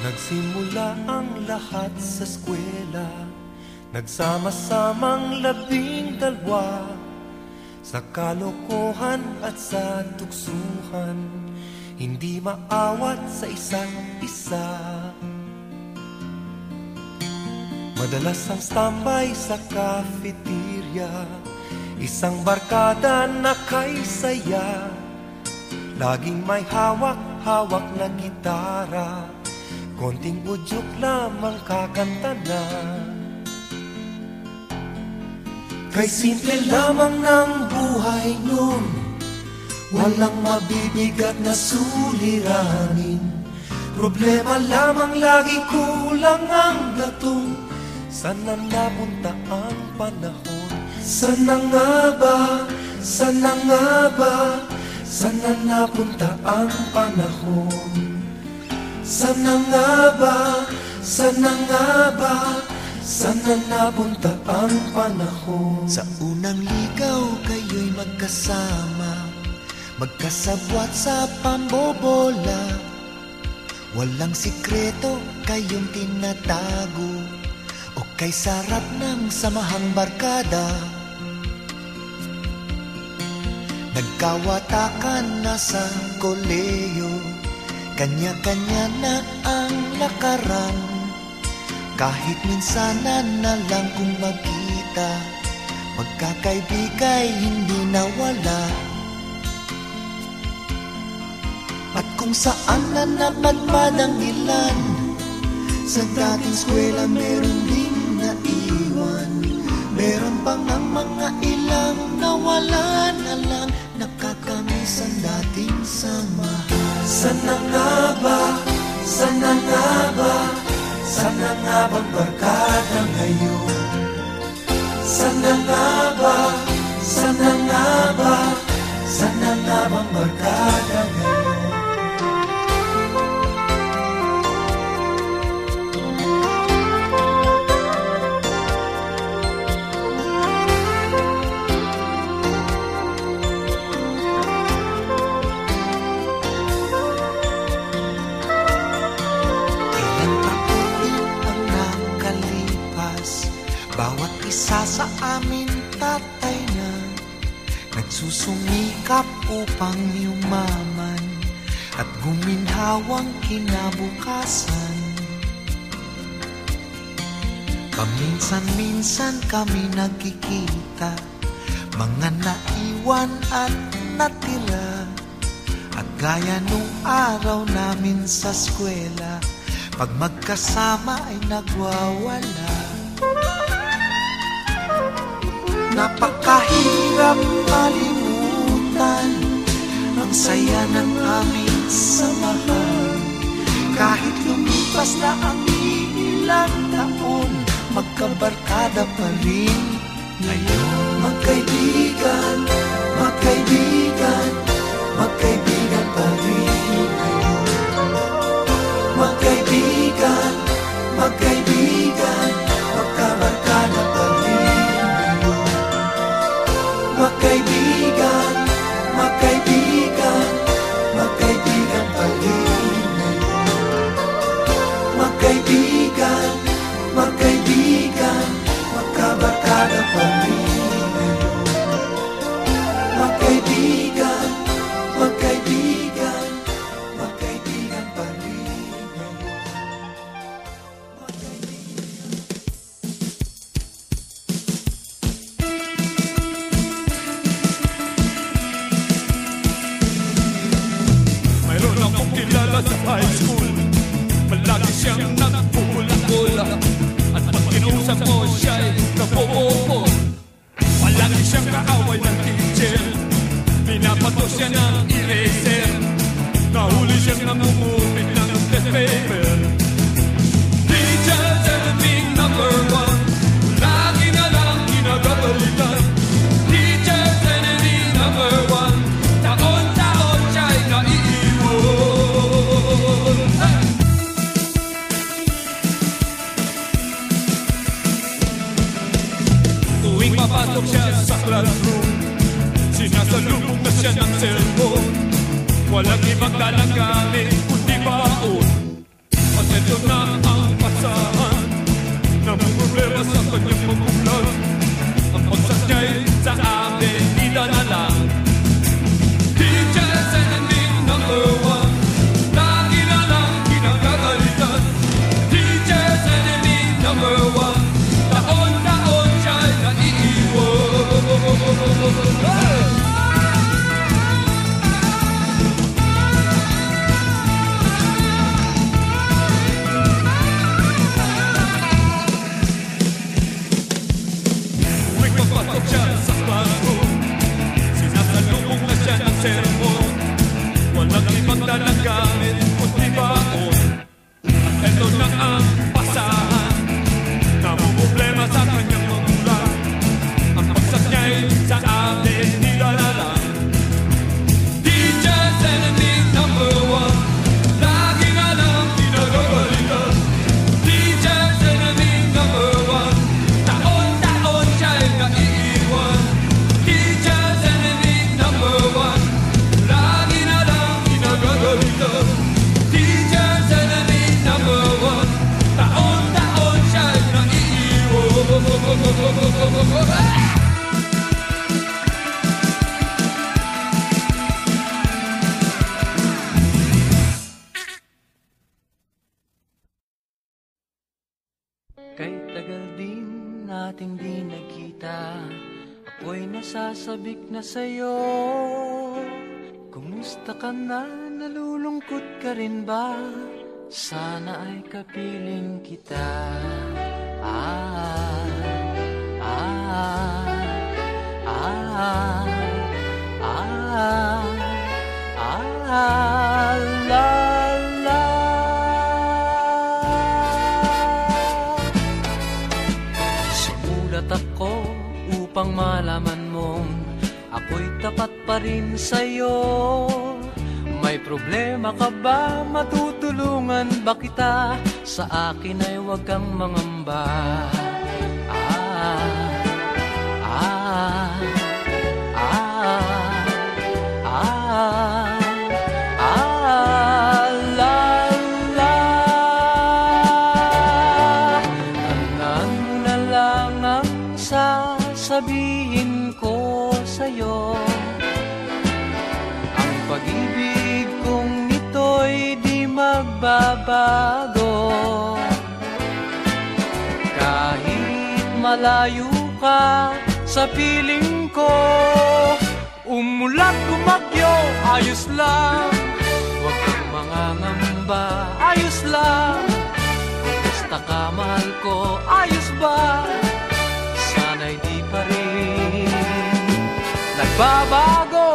Nagsimula ang lahat sa eskwela, nagsama-samang 12, sa kalokohan at sa tuksuhan, hindi maawat sa isa't isa. Madalas ang standby sa cafeteria, isang barkada na kay saya, laging may hawak-hawak na gitara, konting udyok lamang kakanta na. Kay simple lamang ng buhay nun, walang mabibigat na suliranin. Problema lamang lagi, kulang ang gatong. Sana napunta ang panahon? Sana nga ba? Sana nga ba? Sana napunta ang panahon? Sana nga ba? Sana nga ba? Sana napunta ang panahon? Sa unang ligaw kayo'y magkasama, magkasabwat sa pambobola. Walang sikreto kayong tinatago, o kay sarap ng samahang barkada. Nagkawatakan na sa koleyo, kanya-kanya na ang lakaran. Kahit minsanan na lang kung magkita, magkakaibigay hindi nawala. At kung saan na napadpad ang ilan, sa dating eskwela meron din naiwan. Meron pang ang mga ilang nawala na lang, nakakamiss ang dating samahan. Sana nga ba? Sana nga ba? Sana nga bang barkada ngayon? Sana nga ba? Sana nga ba? Sana nga bang barkada ngayon? Bawat isa sa amin tatay na nagsusumikap upang yumaman at guminhawang kinabukasan. Paminsan-minsan kami nagkikita, mga naiwan at natira. At gaya nung araw namin sa eskwela, pag magkasama ay nagwawala. Napakahirap malimutan ang saya ng aming samahan. Kahit lumipas na ang ilang taon, magkabarkada pa rin ngayon. Magkaibigan, magkaibigan, magkaibigan pa rin ngayon. Magkaibigan, magkaibigan, magkabarkada pa rin. Magkaibigan, magkaibigan, magkaibigan pa rin ngayon. Magkaibigan, magkaibigan, magkabarkada pa rin ngayon. Magkaibigan, magkaibigan, magkaibigan pa rin ngayon. Sa high school, palagi siyang nagpupula-pula, at pag kinausap mo siya'y napopopo. Palagi siyang kaaway ng teacher, pinapato siya ng eraser, nahuli siyang namumupit ng test paper. Teacher's enemy number 1, lagi na lang kinagagalitan. Teacher's enemy number 1, taon-taon siya'y naiiwan. Tuwing papasok siya sa classroom, sinasalubong na siya ng cellphone. Walang ibang dalang gamit kundi baon. At ito Kay tagal din nating di nagkita, ako'y nasasabik na sa'yo. Kumusta ka na? Nalulungkot ka rin ba? Sana ay kapiling kita. Sumulat ako upang malaman mong ako'y tapat pa rin sa'yo. May problema ka ba? Matutulungan ba kita? Sa akin ay huwag kang mangamba. Tandaan mo na lang ang sasabihin ko sa'yo. Ang pag-ibig kong ito'y di magbabago. Kahit malayo ka sa piling ko, umulat kumagyo, ayos lang. Huwag kang mangangamba, ayos lang. Kumusta ka, mahal ko, ayos ba? Sana'y di pa rin nagbabago.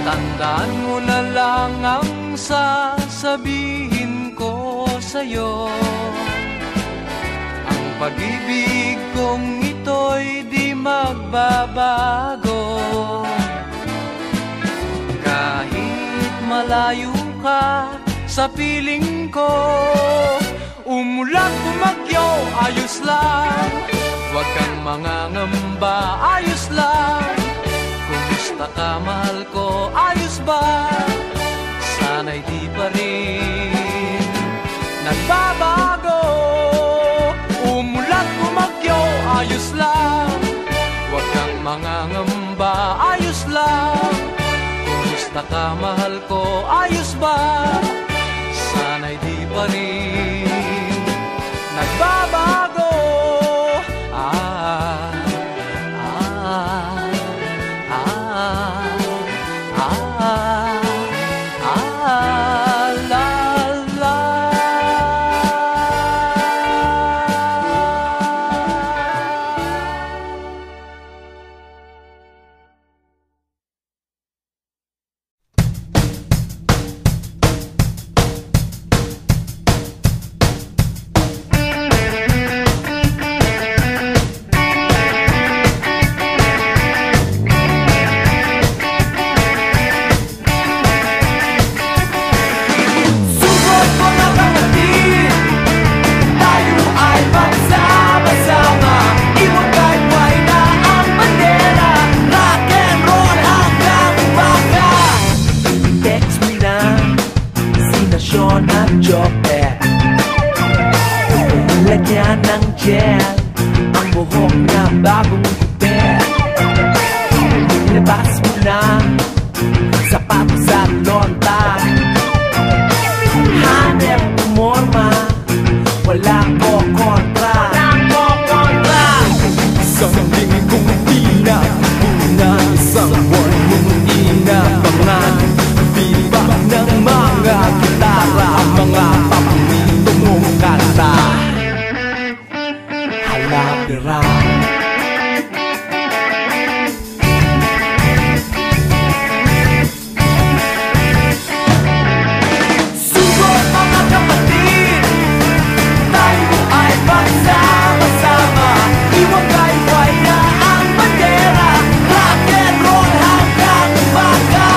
Tandaan mo na lang ang sasabihin ko sa'yo. Ang pag-ibig kong ito'y di magbabago. Kahit malayo ka sa piling ko, umulat bumagyo, ayos lang. Huwag kang mangangamba, ayos lang. Kumusta ka, mahal ko, ayos ba? Sana'y di pa rin nagbabago. Umulat bumagyo, ayos lang. Huwag kang mangangamba, ayos lang. Kumusta ka, mahal ko, ayos ba? Sana'y di pa rin nagbabago. Lagyan ng gel ang buhok na bagong kupet. Ilabas mo na sapatos at lonta. Hanep umorma, wala ko kontra. Isang tingin kong pinakuna, isang buwan mong inabangan. Feedback ng mga gitara, mga paborito mong kanta. Halapira. Sugot mga kapatid, tayo ay magsama-sama. Iwagay-way na ang bandera, rock and roll hanggang umaga.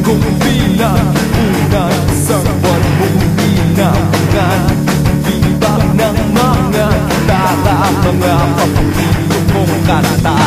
kung pinag-unang sa buwan mong inaangan. Feedback ng mga tara, mga paborito mong kanta.